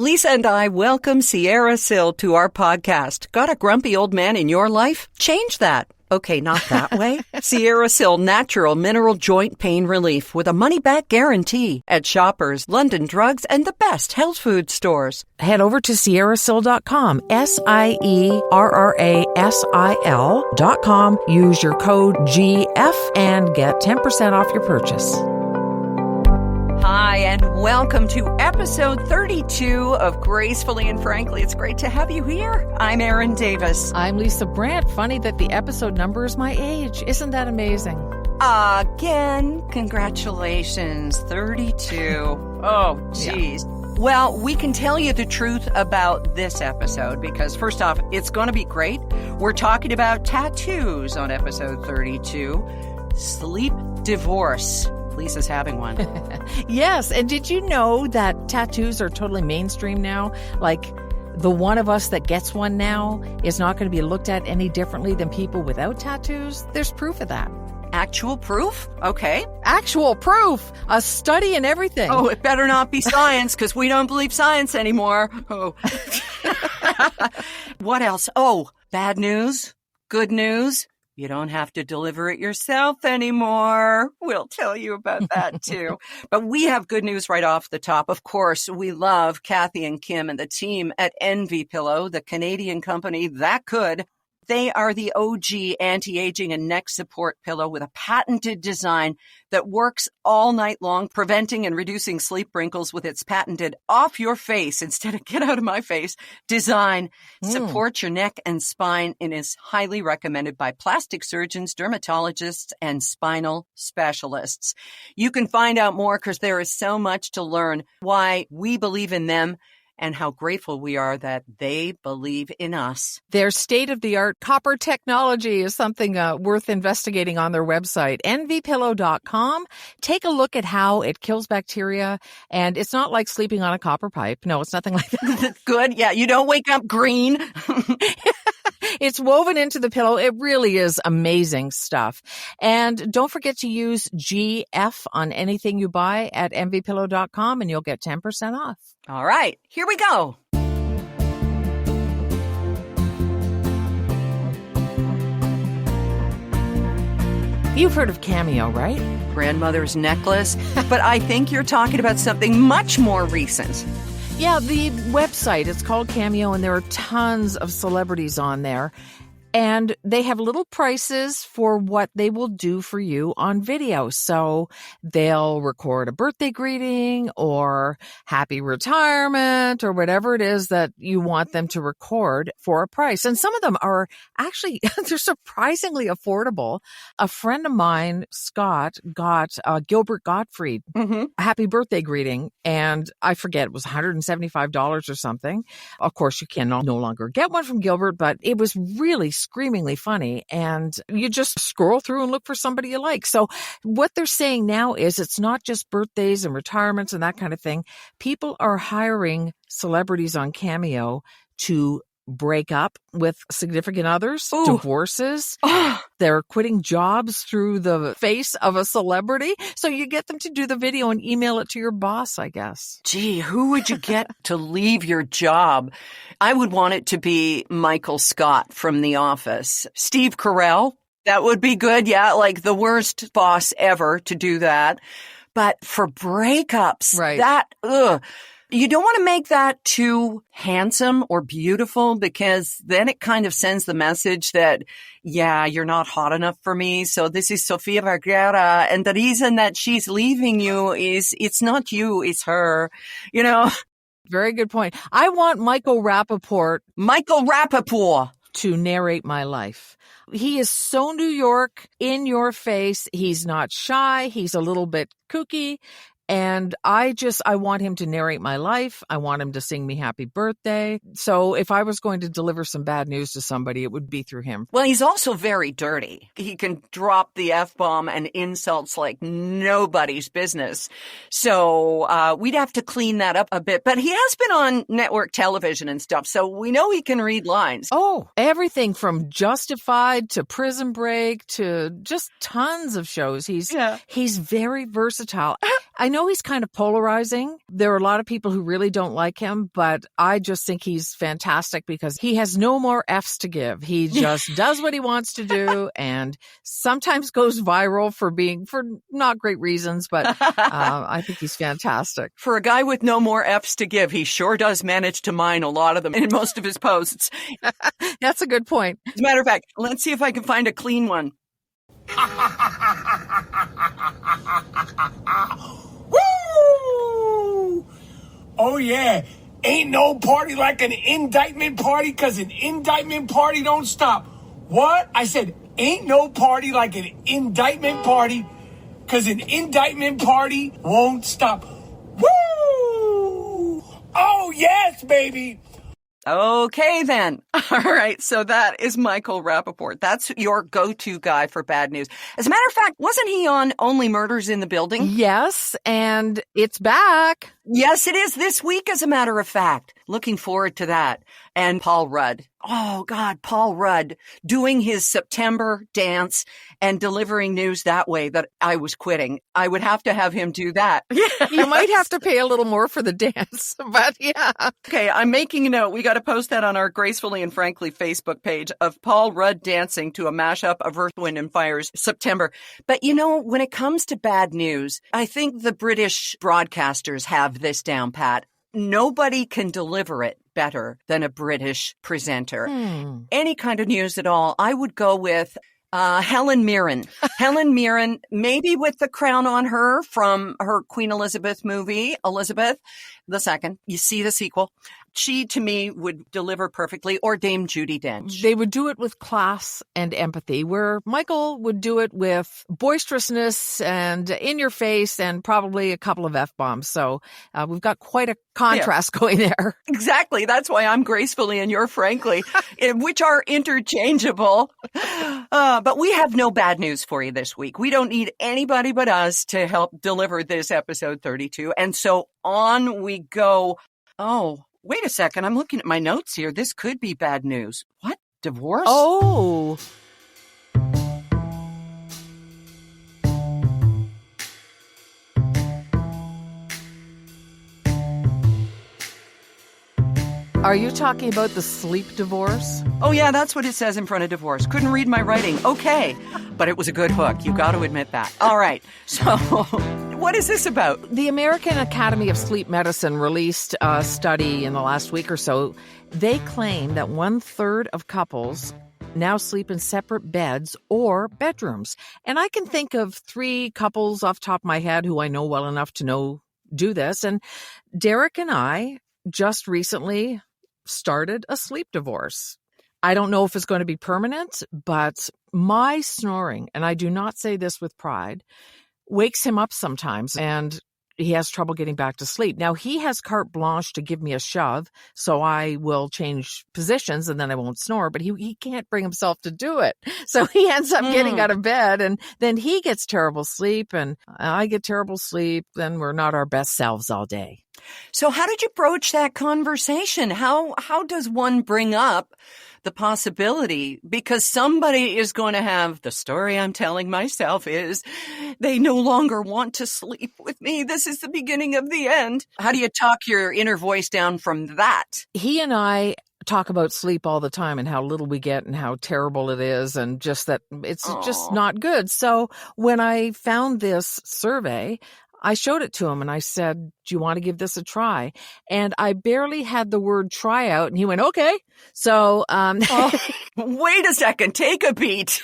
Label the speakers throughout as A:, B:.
A: Lisa and I welcome Sierra Sil to our podcast. Got a grumpy old man in your life? Change that. Okay, not that way. Sierra Sil Natural Mineral Joint Pain Relief with a money-back guarantee at Shoppers, London Drugs, and the best health food stores.
B: Head over to sierrasil.com, SIERRASIL.com. Use your code GF and get 10% off your purchase.
A: Hi, and welcome to episode 32 of Gracefully and Frankly. It's great to have you here. I'm Erin Davis.
B: I'm Lisa Brandt. Funny that the episode number is my age. Isn't that amazing?
A: Again, congratulations, 32. Oh, geez. Yeah. Well, we can tell you the truth about this episode because, first off, it's going to be great. We're talking about tattoos on episode 32. Sleep divorce. Lisa's having one.
B: Yes, and did you know that tattoos are totally mainstream now? Like, the one of us that gets one now is not going to be looked at any differently than people without tattoos? There's proof of that.
A: Actual proof? Okay.
B: Actual proof. A study and everything.
A: Oh, it better not be science because we don't believe science anymore. Oh. What else? Oh, bad news? Good news? You don't have to deliver it yourself anymore. We'll tell you about that too. But we have good news right off the top. Of course, we love Kathy and Kim and the team at Envy Pillow, the Canadian company that could. They are the OG anti-aging and neck support pillow with a patented design that works all night long, preventing and reducing sleep wrinkles with its patented off your face instead of get out of my face design. Supports your neck and spine and is highly recommended by plastic surgeons, dermatologists, and spinal specialists. You can find out more because there is so much to learn why we believe in them and how grateful we are that they believe in us.
B: Their state-of-the-art copper technology is something worth investigating on their website, envypillow.com. Take a look at how it kills bacteria, and it's not like sleeping on a copper pipe. No, it's nothing like that.
A: Good. Yeah, you don't wake up green.
B: It's woven into the pillow. It really is amazing stuff. And don't forget to use GF on anything you buy at envypillow.com and you'll get 10% off.
A: All right, here we go.
B: You've heard of Cameo, right?
A: Grandmother's necklace. But I think you're talking about something much more recent.
B: Yeah, the website, it's called Cameo, and there are tons of celebrities on there. And they have little prices for what they will do for you on video. So they'll record a birthday greeting or happy retirement or whatever it is that you want them to record for a price. And some of them are actually, they're surprisingly affordable. A friend of mine, Scott, got Gilbert Gottfried a happy birthday greeting. And I forget, it was $175 or something. Of course, you can no longer get one from Gilbert, but it was really screamingly funny, and you just scroll through and look for somebody you like. So what they're saying now is it's not just birthdays and retirements and that kind of thing. People are hiring celebrities on Cameo to break up with significant others, divorces. They're quitting jobs through the face of a celebrity. So you get them to do the video and email it to your boss, I guess.
A: Gee, who would you get to leave your job? I would want it to be Michael Scott from The Office. Steve Carell, that would be good. Yeah, like the worst boss ever to do that. But for breakups, you don't want to make that too handsome or beautiful because then it kind of sends the message that, yeah, you're not hot enough for me. So this is Sofia Vergara. And the reason that she's leaving you is it's not you, it's her, you know?
B: Very good point. I want Michael Rappaport
A: to
B: narrate my life. He is so New York, in your face. He's not shy. He's a little bit kooky. And I want him to narrate my life. I want him to sing me happy birthday. So if I was going to deliver some bad news to somebody, it would be through him.
A: Well, he's also very dirty. He can drop the F-bomb and insults like nobody's business. So we'd have to clean that up a bit. But he has been on network television and stuff, so we know he can read lines.
B: Oh, everything from Justified to Prison Break to just tons of shows. He's very versatile. I know know he's kind of polarizing. There are a lot of people who really don't like him, but I just think he's fantastic because he has no more F's to give. He just does what he wants to do and sometimes goes viral for not great reasons, but I think he's fantastic.
A: For a guy with no more F's to give, he sure does manage to mine a lot of them in most of his posts.
B: That's a good point.
A: As a matter of fact, let's see if I can find a clean one.
C: Woo! Oh yeah, ain't no party like an indictment party, cause an indictment party don't stop. What? I said ain't no party like an indictment party, cause an indictment party won't stop. Woo! Oh yes, baby!
A: Okay, then. All right. So that is Michael Rappaport. That's your go-to guy for bad news. As a matter of fact, wasn't he on Only Murders in the Building?
B: Yes, and it's back.
A: Yes, it is this week, as a matter of fact. Looking forward to that. And Paul Rudd. Oh, God, Paul Rudd doing his September dance and delivering news that way that I was quitting. I would have to have him do that.
B: Yes. You might have to pay a little more for the dance, but yeah.
A: Okay, I'm making a note. We got to post that on our Gracefully and Frankly Facebook page of Paul Rudd dancing to a mashup of Earth, Wind and Fire's September. But you know, when it comes to bad news, I think the British broadcasters have this down pat. Nobody can deliver it better than a British presenter. Any kind of news at all, I would go with Helen Mirren. Helen Mirren, maybe with the crown on her from her Queen Elizabeth movie, Elizabeth II. You see the sequel. She, to me, would deliver perfectly, or Dame Judi Dench.
B: They would do it with class and empathy, where Michael would do it with boisterousness and in your face and probably a couple of F-bombs. So we've got quite a contrast going there.
A: Exactly. That's why I'm Gracefully and you're Frankly, which are interchangeable. But we have no bad news for you this week. We don't need anybody but us to help deliver this episode 32. And so on we go. Oh, wait a second. I'm looking at my notes here. This could be bad news. What? Divorce?
B: Oh. Are you talking about the sleep divorce?
A: Oh, yeah, that's what it says in front of divorce. Couldn't read my writing. Okay. But it was a good hook. You got to admit that. All right. So what is this about?
B: The American Academy of Sleep Medicine released a study in the last week or so. They claim that 1/3 of couples now sleep in separate beds or bedrooms. And I can think of 3 couples off the top of my head who I know well enough to do this. And Derek and I just recently started a sleep divorce. I don't know if it's going to be permanent, but my snoring, and I do not say this with pride, wakes him up sometimes and he has trouble getting back to sleep. Now, he has carte blanche to give me a shove, so I will change positions and then I won't snore, but he can't bring himself to do it. So he ends up getting out of bed and then he gets terrible sleep and I get terrible sleep. Then we're not our best selves all day.
A: So how did you broach that conversation? How does one bring up the possibility? Because somebody is going to have, the story I'm telling myself is, they no longer want to sleep with me. This is the beginning of the end. How do you talk your inner voice down from that?
B: He and I talk about sleep all the time and how little we get and how terrible it is and just that it's just not good. So when I found this survey, I showed it to him and I said, do you want to give this a try? And I barely had the word try out and he went, okay. So,
A: wait a second, take a beat.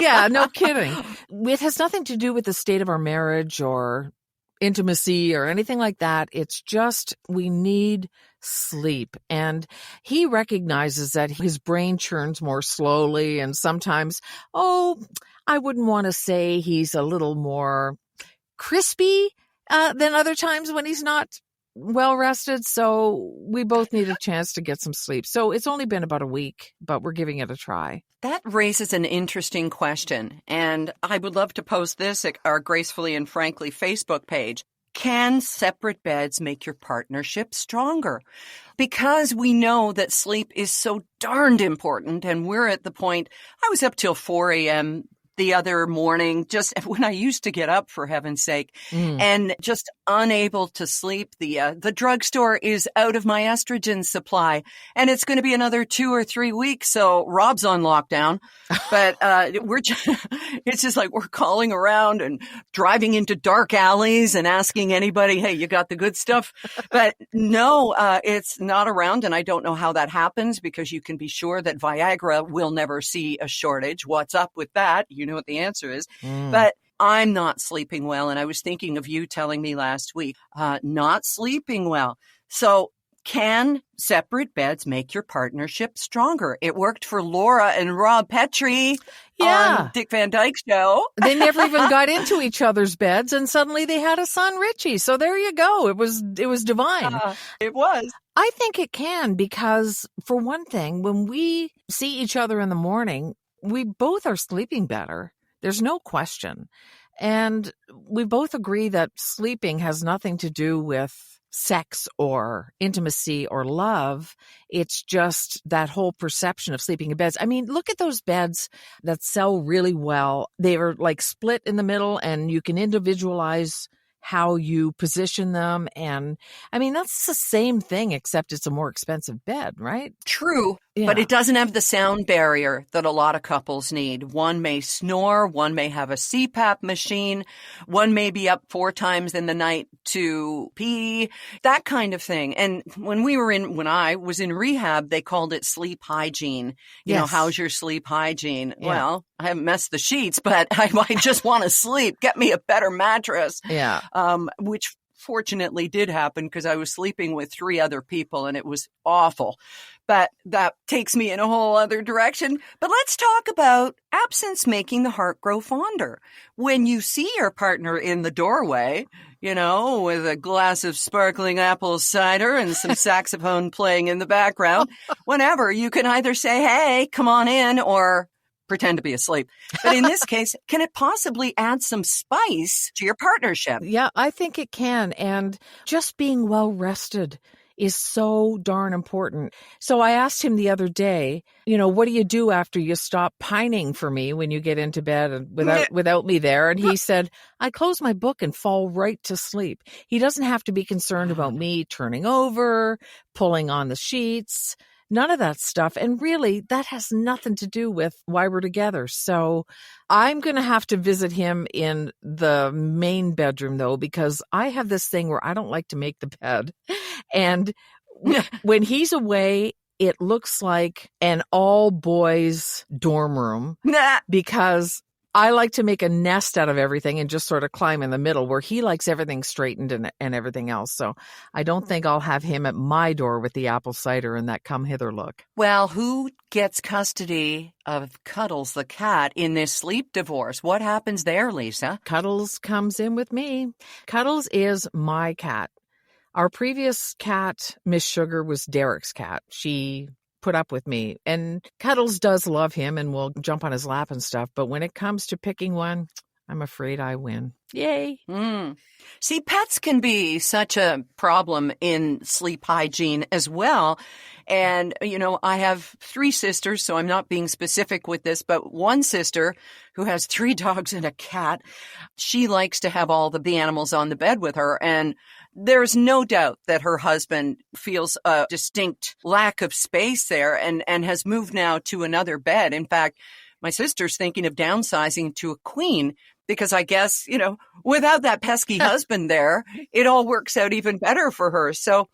B: Yeah, no kidding. It has nothing to do with the state of our marriage or intimacy or anything like that. It's just we need sleep. And he recognizes that his brain churns more slowly and sometimes, I wouldn't want to say he's a little more crispy than other times when he's not well rested. So we both need a chance to get some sleep. So it's only been about a week, but we're giving it a try.
A: That raises an interesting question. And I would love to post this at our Gracefully and Frankly Facebook page. Can separate beds make your partnership stronger? Because we know that sleep is so darned important. And we're at the point, I was up till 4 a.m. the other morning, just when I used to get up, for heaven's sake, and just unable to sleep. The drugstore is out of my estrogen supply, and it's going to be another 2 or 3 weeks. So Rob's on lockdown, but it's just like we're calling around and driving into dark alleys and asking anybody, hey, you got the good stuff? But no, it's not around, and I don't know how that happens, because you can be sure that Viagra will never see a shortage. What's up with that? You know what the answer is. But I'm not sleeping well, and I was thinking of you telling me last week, not sleeping well. So can separate beds make your partnership stronger? It worked for Laura and Rob Petrie on Dick Van Dyke's show.
B: They never even got into each other's beds, and suddenly they had a son, Richie. So there you go. It was divine.
A: It was.
B: I think it can, because for one thing, when we see each other in the morning, we both are sleeping better. There's no question. And we both agree that sleeping has nothing to do with sex or intimacy or love. It's just that whole perception of sleeping in beds. I mean, look at those beds that sell really well. They are like split in the middle, and you can individualize how you position them. And I mean, that's the same thing, except it's a more expensive bed, right?
A: True.
B: Yeah.
A: But it doesn't have the sound barrier that a lot of couples need. One may snore, one may have a CPAP machine, one may be up 4 times in the night to pee, that kind of thing. And when I was in rehab, they called it sleep hygiene. You know, how's your sleep hygiene? Yeah. Well, I haven't messed the sheets, but I might just want to sleep. Get me a better mattress.
B: Yeah.
A: Which fortunately did happen, because I was sleeping with 3 other people and it was awful. But that takes me in a whole other direction. But let's talk about absence making the heart grow fonder. When you see your partner in the doorway, you know, with a glass of sparkling apple cider and some saxophone playing in the background, whenever, you can either say, hey, come on in, or pretend to be asleep. But in this case, can it possibly add some spice to your partnership?
B: Yeah, I think it can. And just being well rested is so darn important. So I asked him the other day, you know, what do you do after you stop pining for me when you get into bed and without me there? And he said, I close my book and fall right to sleep. He doesn't have to be concerned about me turning over, pulling on the sheets. None of that stuff. And really, that has nothing to do with why we're together. So I'm going to have to visit him in the main bedroom, though, because I have this thing where I don't like to make the bed. And when he's away, it looks like an all boys dorm room because I like to make a nest out of everything and just sort of climb in the middle, where he likes everything straightened and everything else. So I don't think I'll have him at my door with the apple cider and that come hither look.
A: Well, who gets custody of Cuddles the cat in this sleep divorce? What happens there, Lisa?
B: Cuddles comes in with me. Cuddles is my cat. Our previous cat, Miss Sugar, was Derek's cat. She put up with me, and Cuddles does love him and will jump on his lap and stuff. But when it comes to picking one, I'm afraid I win. Yay.
A: See, pets can be such a problem in sleep hygiene as well. And, you know, I have 3 sisters, so I'm not being specific with this, but one sister who has 3 dogs and a cat, she likes to have all the animals on the bed with her. And there's no doubt that her husband feels a distinct lack of space there and has moved now to another bed. In fact, my sister's thinking of downsizing to a queen, because I guess, you know, without that pesky husband there, it all works out even better for her. So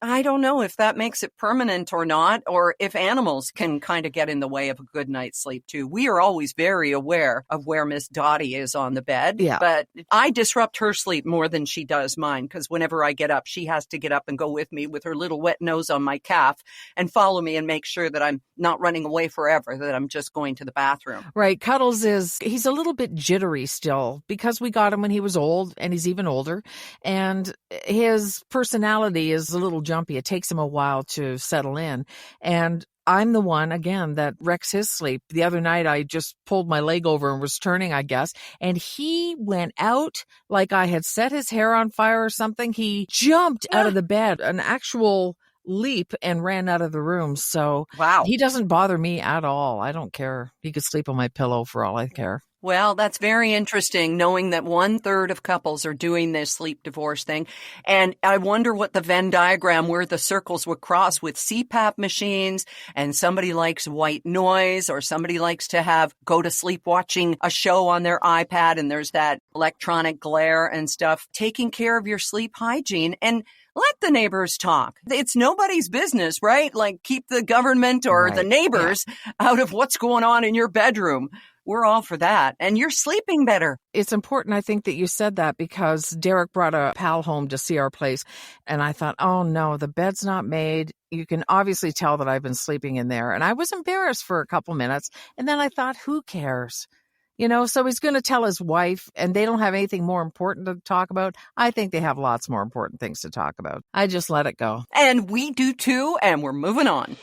A: I don't know if that makes it permanent or not, or if animals can kind of get in the way of a good night's sleep too. We are always very aware of where Miss Dottie is on the bed, but I disrupt her sleep more than she does mine, because whenever I get up, she has to get up and go with me with her little wet nose on my calf and follow me and make sure that I'm not running away forever, that I'm just going to the bathroom.
B: Right. Cuddles he's a little bit jittery still, because we got him when he was old, and he's even older, and his personality is a little jumpy. It takes him a while to settle in. And I'm the one, again, that wrecks his sleep. The other night, I just pulled my leg over and was turning, I guess, and he went out like I had set his hair on fire or something. He jumped out of the bed, an actual leap, and ran out of the room. So
A: wow,
B: he doesn't bother me at all. I don't care. He could sleep on my pillow for all I care.
A: Well, that's very interesting, knowing that 1/3 of couples are doing this sleep divorce thing. And I wonder what the Venn diagram where the circles would cross with CPAP machines, and somebody likes white noise, or somebody likes to go to sleep watching a show on their iPad, and there's that electronic glare and stuff. Taking care of your sleep hygiene and let the neighbors talk. It's nobody's business, right? Like, keep the government or the neighbors out of what's going on in your bedroom. We're all for that. And you're sleeping better.
B: It's important, I think, that you said that, because Derek brought a pal home to see our place. And I thought, oh no, the bed's not made. You can obviously tell that I've been sleeping in there. And I was embarrassed for a couple minutes. And then I thought, who cares? So he's going to tell his wife, and they don't have anything more important to talk about. I think they have lots more important things to talk about. I just let it go.
A: And we do too, and we're moving on.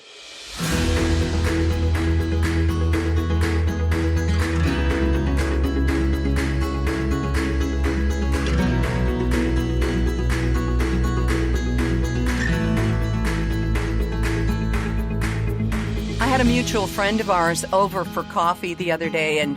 A: I had a mutual friend of ours over for coffee the other day, and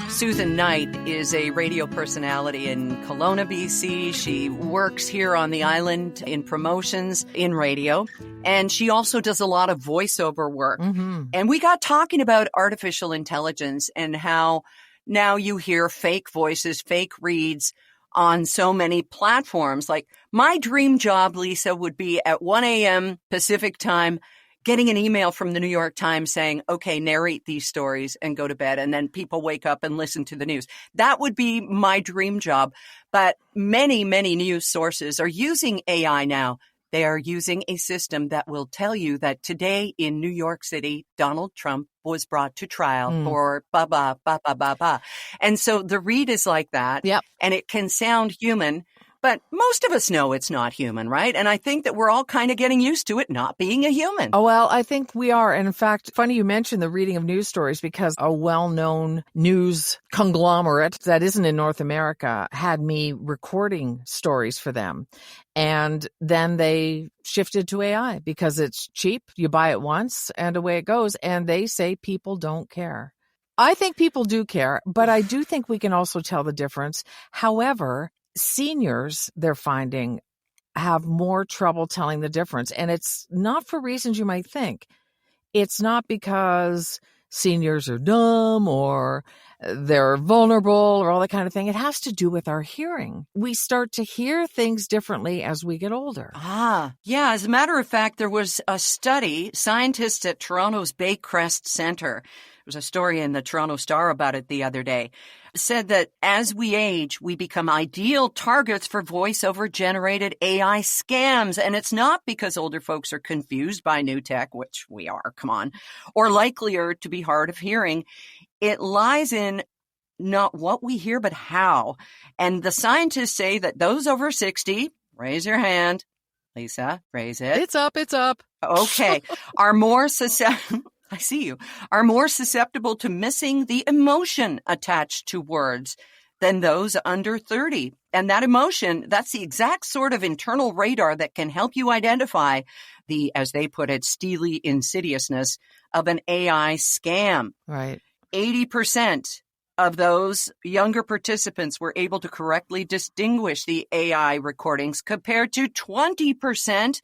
A: Susan Knight is a radio personality in Kelowna, BC. She works here on the island in promotions in radio, and she also does a lot of voiceover work.
B: Mm-hmm.
A: And we got talking about artificial intelligence and how now you hear fake voices, fake reads on so many platforms. Like, my dream job, Lisa, would be at 1 a.m. Pacific time, getting an email from the New York Times saying, okay, narrate these stories and go to bed. And then people wake up and listen to the news. That would be my dream job. But many, many news sources are using AI now. They are using a system that will tell you that today in New York City, Donald Trump was brought to trial for ba ba ba ba ba ba. And so the read is like that.
B: Yep.
A: And it can sound human. But most of us know it's not human, right? And I think that we're all kind of getting used to it not being a human.
B: Oh, well, I think we are. And in fact, funny you mentioned the reading of news stories, because a well-known news conglomerate that isn't in North America had me recording stories for them. And then they shifted to AI because it's cheap. You buy it once and away it goes. And they say people don't care. I think people do care, but I do think we can also tell the difference. However, seniors, they're finding, have more trouble telling the difference. And it's not for reasons you might think. It's not because seniors are dumb or they're vulnerable or all that kind of thing. It has to do with our hearing. We start to hear things differently as we get older.
A: Yeah. As a matter of fact, there was a study, scientists at Toronto's Baycrest Centre, there was a story in the Toronto Star about it the other day, said that as we age, we become ideal targets for voiceover-generated AI scams. And it's not because older folks are confused by new tech, which we are, come on, or likelier to be hard of hearing. It lies in not what we hear, but how. And the scientists say that those over 60, raise your hand. Lisa, raise it.
B: It's up, it's up.
A: Okay. Are more susceptible. I see you, are more susceptible to missing the emotion attached to words than those under 30. And that emotion, that's the exact sort of internal radar that can help you identify the, as they put it, steely insidiousness of an AI scam.
B: Right.
A: 80% of those younger participants were able to correctly distinguish the AI recordings compared to 20%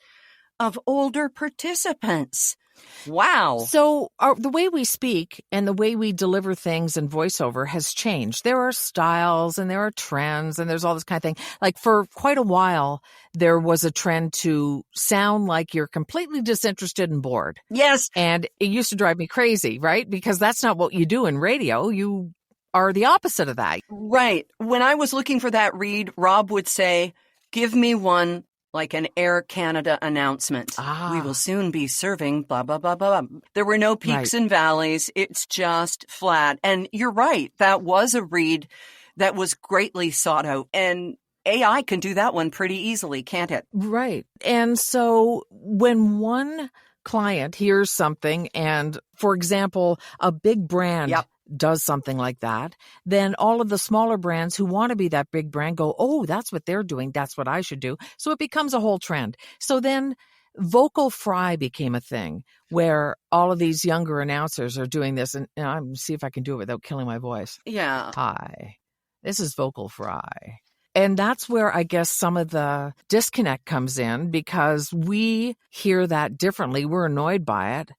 A: of older participants. Wow.
B: So the way we speak and the way we deliver things in voiceover has changed. There are styles and there are trends and there's all this kind of thing. Like for quite a while, there was a trend to sound like you're completely disinterested and bored.
A: Yes.
B: And it used to drive me crazy, right? Because that's not what you do in radio. You are the opposite of that.
A: Right. When I was looking for that read, Rob would say, give me one like an Air Canada announcement. We will soon be serving blah, blah, blah, blah. There were no peaks and valleys. It's just flat. And you're right. That was a read that was greatly sought out. And AI can do that one pretty easily, can't it?
B: Right. And so when one client hears something and, for example, a big brand does something like that, then all of the smaller brands who want to be that big brand go, oh, that's what they're doing. That's what I should do. So it becomes a whole trend. So then vocal fry became a thing where all of these younger announcers are doing this. And I'm see if I can do it without killing my voice.
A: Yeah.
B: Hi, this is vocal fry. And that's where I guess some of the disconnect comes in, because we hear that differently. We're annoyed by it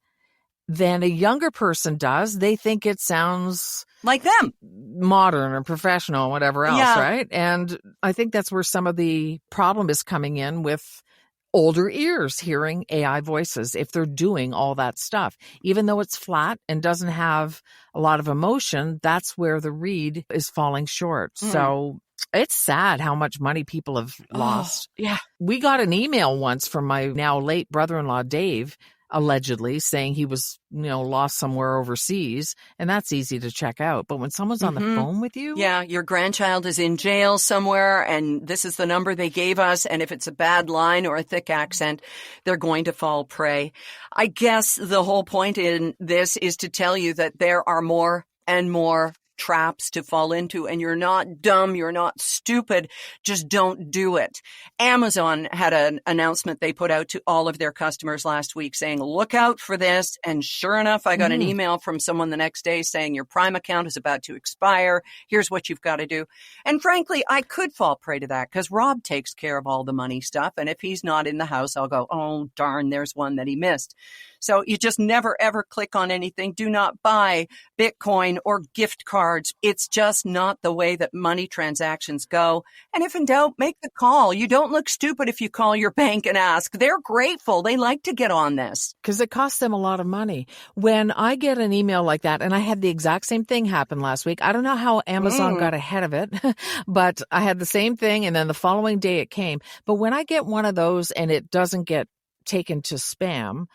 B: than a younger person does. They think it sounds
A: like them,
B: modern or professional, whatever else,
A: Yeah.
B: right? And I think that's where some of the problem is coming in with older ears hearing AI voices if they're doing all that stuff. Even though it's flat and doesn't have a lot of emotion, that's where the read is falling short. So it's sad how much money people have lost.
A: Yeah.
B: We got an email once from my now late brother-in-law, Dave, allegedly saying he was, lost somewhere overseas. And that's easy to check out. But when someone's on the phone with you.
A: Yeah, your grandchild is in jail somewhere and this is the number they gave us. And if it's a bad line or a thick accent, they're going to fall prey. I guess the whole point in this is to tell you that there are more and more traps to fall into, and you're not dumb, you're not stupid, just don't do it. Amazon had an announcement they put out to all of their customers last week saying, look out for this. And sure enough, I got an email from someone the next day saying your Prime account is about to expire. Here's what you've got to do. And frankly, I could fall prey to that because Rob takes care of all the money stuff. And if he's not in the house, I'll go, oh, darn, there's one that he missed. So you just never, ever click on anything. Do not buy Bitcoin or gift cards. It's just not the way that money transactions go. And if in doubt, make the call. You don't look stupid if you call your bank and ask. They're grateful. They like to get on this.
B: Because it costs them a lot of money. When I get an email like that, and I had the exact same thing happen last week. I don't know how Amazon got ahead of it, but I had the same thing. And then the following day it came. But when I get one of those and it doesn't get taken to spam,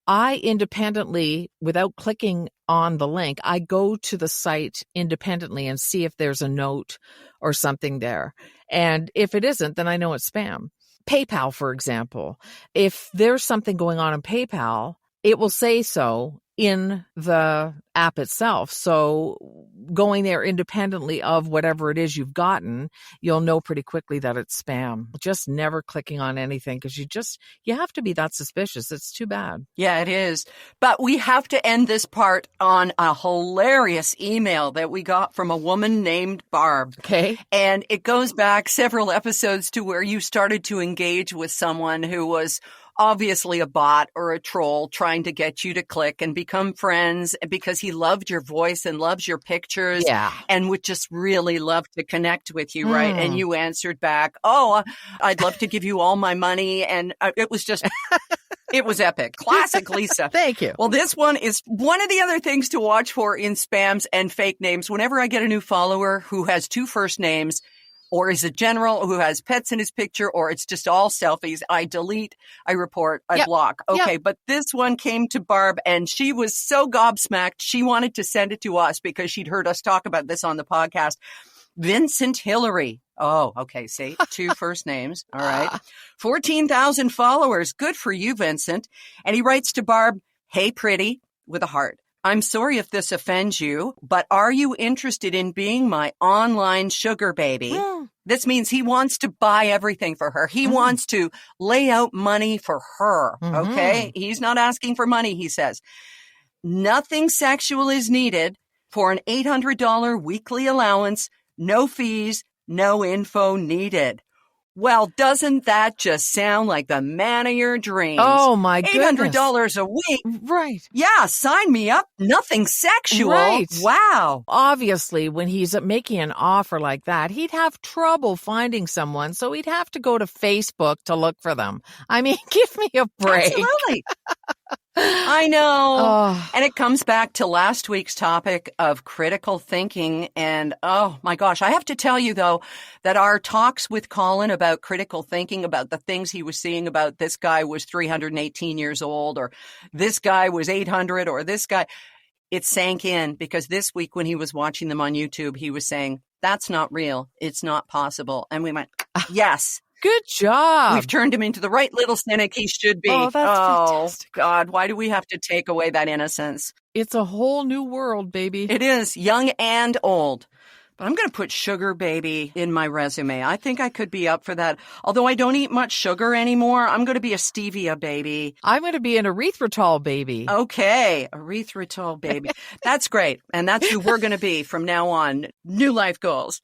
B: I independently, without clicking on the link, I go to the site independently and see if there's a note or something there. And if it isn't, then I know it's spam. PayPal, for example, if there's something going on in PayPal, it will say so in the app itself. So going there independently of whatever it is you've gotten, you'll know pretty quickly that it's spam. Just never clicking on anything because you have to be that suspicious. It's too bad.
A: Yeah, it is. But we have to end this part on a hilarious email that we got from a woman named Barb.
B: Okay.
A: And it goes back several episodes to where you started to engage with someone who was obviously a bot or a troll trying to get you to click and become friends because he loved your voice and loves your pictures and would just really love to connect with you, right? And you answered back, oh, I'd love to give you all my money. And it was just... It was epic. Classic Lisa.
B: Thank you.
A: Well, this one is one of the other things to watch for in spams and fake names. Whenever I get a new follower who has two first names, or is a general who has pets in his picture, or it's just all selfies, I delete, I report, I block. Okay, but this one came to Barb, and she was so gobsmacked, she wanted to send it to us because she'd heard us talk about this on the podcast. Vincent Hillary. Oh, okay, see, two first names. All right. 14,000 followers. Good for you, Vincent. And he writes to Barb, hey, pretty, with a heart. I'm sorry if this offends you, but are you interested in being my online sugar baby? This means he wants to buy everything for her. He wants to lay out money for her. Okay. He's not asking for money, he says. Nothing sexual is needed for an $800 weekly allowance. No fees, no info needed. Well, doesn't that just sound like the man of your dreams?
B: Oh, my goodness.
A: $800 a week.
B: Right.
A: Yeah, sign me up. Nothing sexual.
B: Right.
A: Wow.
B: Obviously, when he's making an offer like that, he'd have trouble finding someone, so he'd have to go to Facebook to look for them. I mean, give me a break.
A: Absolutely. I know. And it comes back to last week's topic of critical thinking. And oh my gosh, I have to tell you though, that our talks with Colin about critical thinking, about the things he was seeing about this guy was 318 years old, or this guy was 800, or this guy, it sank in because this week when he was watching them on YouTube, he was saying, that's not real. It's not possible. And we went, yes.
B: Good job.
A: We've turned him into the right little cynic he should be.
B: Oh, that's fantastic.
A: God, why do we have to take away that innocence?
B: It's a whole new world, baby.
A: It is, young and old. But I'm going to put sugar baby in my resume. I think I could be up for that. Although I don't eat much sugar anymore, I'm going to be a stevia baby.
B: I'm going to be an erythritol baby.
A: Okay, erythritol baby. That's great. And that's who we're going to be from now on. New life goals.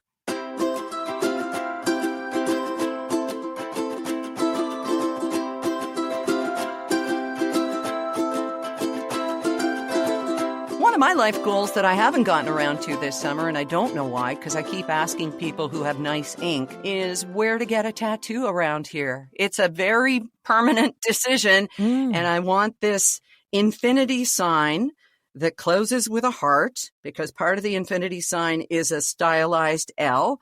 A: One of my life goals that I haven't gotten around to this summer, and I don't know why, because I keep asking people who have nice ink, is where to get a tattoo around here. It's a very permanent decision, and I want this infinity sign that closes with a heart, because part of the infinity sign is a stylized L,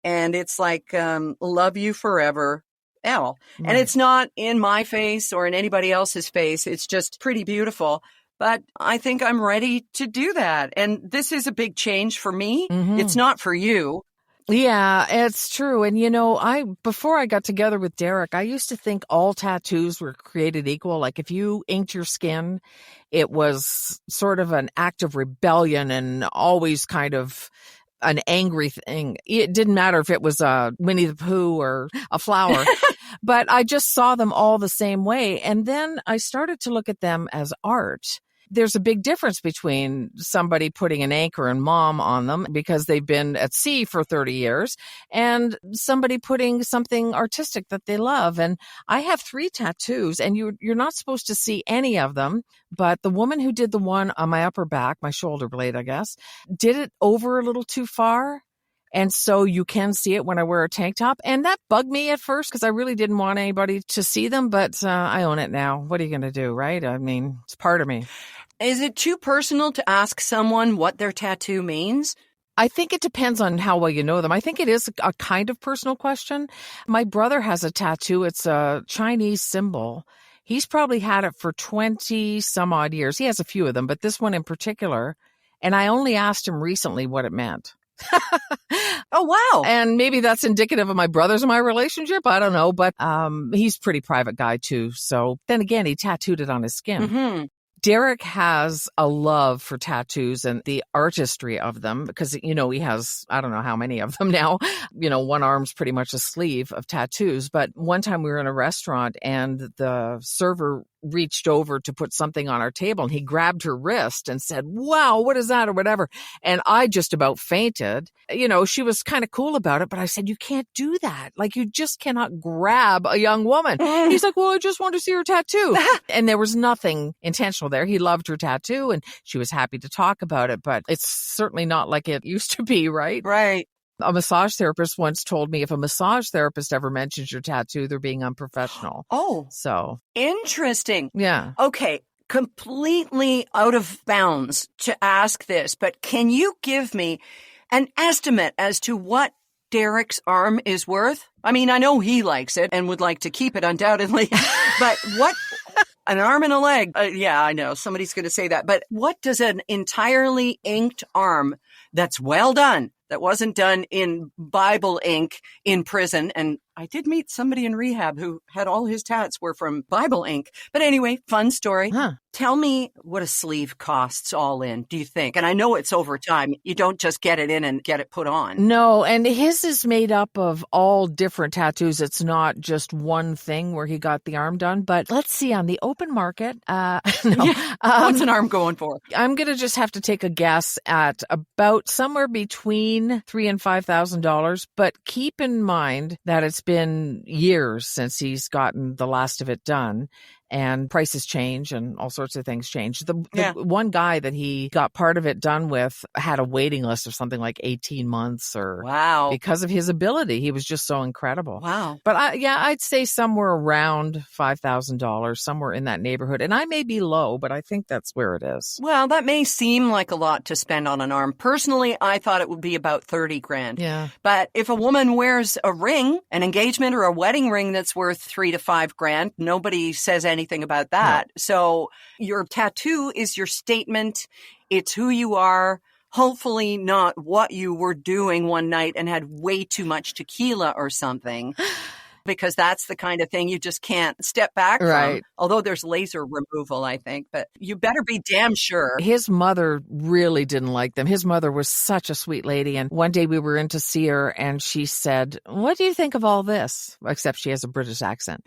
A: and it's like, love you forever, L.
B: Right.
A: And it's not in my face or in anybody else's face. It's just pretty beautiful. But I think I'm ready to do that. And this is a big change for me. It's not for you.
B: Yeah, it's true. And before I got together with Derek, I used to think all tattoos were created equal. Like if you inked your skin, it was sort of an act of rebellion and always kind of an angry thing. It didn't matter if it was a Winnie the Pooh or a flower, but I just saw them all the same way. And then I started to look at them as art. There's a big difference between somebody putting an anchor and mom on them because they've been at sea for 30 years and somebody putting something artistic that they love. And I have 3 tattoos and you're not supposed to see any of them. But the woman who did the one on my upper back, my shoulder blade, I guess, did it over a little too far. And so you can see it when I wear a tank top. And that bugged me at first because I really didn't want anybody to see them. But I own it now. What are you going to do, right? I mean, it's part of me.
A: Is it too personal to ask someone what their tattoo means?
B: I think it depends on how well you know them. I think it is a kind of personal question. My brother has a tattoo. It's a Chinese symbol. He's probably had it for 20 some odd years. He has a few of them, but this one in particular. And I only asked him recently what it meant.
A: Oh, wow.
B: And maybe that's indicative of my brothers and my relationship. I don't know. But he's a pretty private guy, too. So then again, he tattooed it on his skin. Derek has a love for tattoos and the artistry of them because, he has, I don't know how many of them now. One arm's pretty much a sleeve of tattoos. But one time we were in a restaurant and the server reached over to put something on our table and he grabbed her wrist and said, "Wow, what is that?" or whatever. And I just about fainted. She was kind of cool about it, but I said, "You can't do that. Like, you just cannot grab a young woman." He's like, "Well, I just want to see her tattoo." And there was nothing intentional there. He loved her tattoo and she was happy to talk about it, but it's certainly not like it used to be, right?
A: Right.
B: A massage therapist once told me if a massage therapist ever mentions your tattoo, they're being unprofessional.
A: Oh,
B: so
A: interesting.
B: Yeah.
A: Okay. Completely out of bounds to ask this, but can you give me an estimate as to what Derek's arm is worth? I mean, I know he likes it and would like to keep it undoubtedly, but what... An arm and a leg. Yeah, I know. Somebody's going to say that. But what does an entirely inked arm that's well done, that wasn't done in Bible ink in prison? And I did meet somebody in rehab who had all his tats were from Bible ink. But anyway, fun story. Tell me what a sleeve costs all in, do you think? And I know it's over time. You don't just get it in and get it put on.
B: No, and his is made up of all different tattoos. It's not just one thing where he got the arm done. But let's see, on the open market,
A: what's an arm going for?
B: I'm going to just have to take a guess at about somewhere between $3,000 and $5,000. But keep in mind that it's been years since he's gotten the last of it done. And prices change and all sorts of things change. The one guy that he got part of it done with had a waiting list of something like 18 months or
A: wow,
B: because of his ability. He was just so incredible.
A: Wow.
B: But I'd say somewhere around $5,000, somewhere in that neighborhood. And I may be low, but I think that's where it is.
A: Well, that may seem like a lot to spend on an arm. Personally, I thought it would be about 30 grand.
B: Yeah.
A: But if a woman wears a ring, an engagement or a wedding ring that's worth 3 to 5 grand, nobody says anything about that. No. So your tattoo is your statement. It's who you are. Hopefully not what you were doing one night and had way too much tequila or something. because that's the kind of thing you just can't step back from.
B: Right.
A: Although there's laser removal, I think, but you better be damn sure.
B: His mother really didn't like them. His mother was such a sweet lady. And one day we were in to see her and she said, "What do you think of all this?" Except she has a British accent.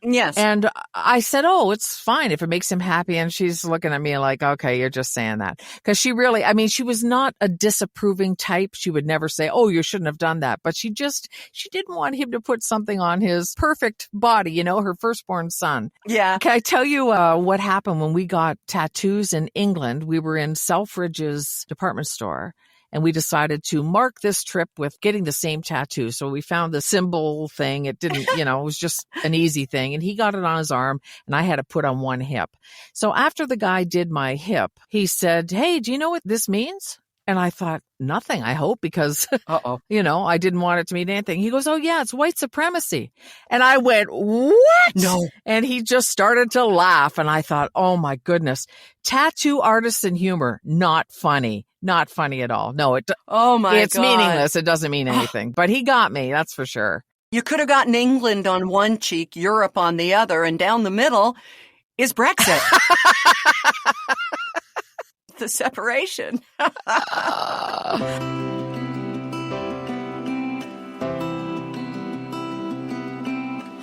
A: Yes.
B: And I said, "Oh, it's fine if it makes him happy." And she's looking at me like, "Okay, you're just saying that." Because she really, I mean, she was not a disapproving type. She would never say, "Oh, you shouldn't have done that." But she didn't want him to put something on his perfect body, you know, her firstborn son.
A: Yeah.
B: Can I tell you what happened when we got tattoos in England? We were in Selfridge's department store. And we decided to mark this trip with getting the same tattoo. So we found the symbol thing. It didn't, it was just an easy thing. And he got it on his arm and I had to put on one hip. So after the guy did my hip, he said, "Hey, do you know what this means?" And I thought, nothing, I hope, because, I didn't want it to mean anything. He goes, "Oh, yeah, it's white supremacy." And I went, "What?"
A: No.
B: And he just started to laugh. And I thought, oh, my goodness. Tattoo artists and humor, not funny. Not funny at all. No, it's
A: God.
B: meaningless. It doesn't mean anything. But he got me, that's for sure.
A: You could have gotten England on one cheek, Europe on the other, and down the middle is Brexit. The separation.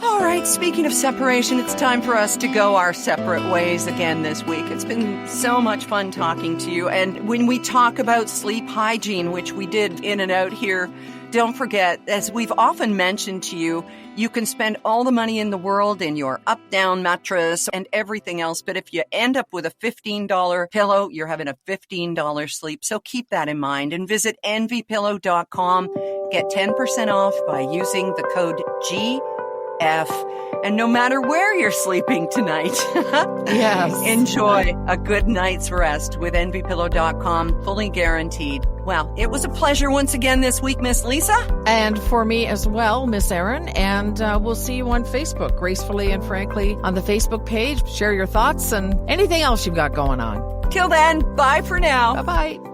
A: All right, speaking of separation, it's time for us to go our separate ways again this week. It's been so much fun talking to you. And when we talk about sleep hygiene, which we did in and out here, don't forget, as we've often mentioned to you, you can spend all the money in the world in your up-down mattress and everything else. But if you end up with a $15 pillow, you're having a $15 sleep. So keep that in mind and visit envypillow.com. Get 10% off by using the code GF. And no matter where you're sleeping tonight,
B: yes,
A: enjoy a good night's rest with envypillow.com, fully guaranteed. Well, it was a pleasure once again this week, Miss Lisa.
B: And for me as well, Miss Erin. And we'll see you on Facebook, Gracefully and Frankly, on the Facebook page. Share your thoughts and anything else you've got going on.
A: Till then, bye for now.
B: Bye-bye.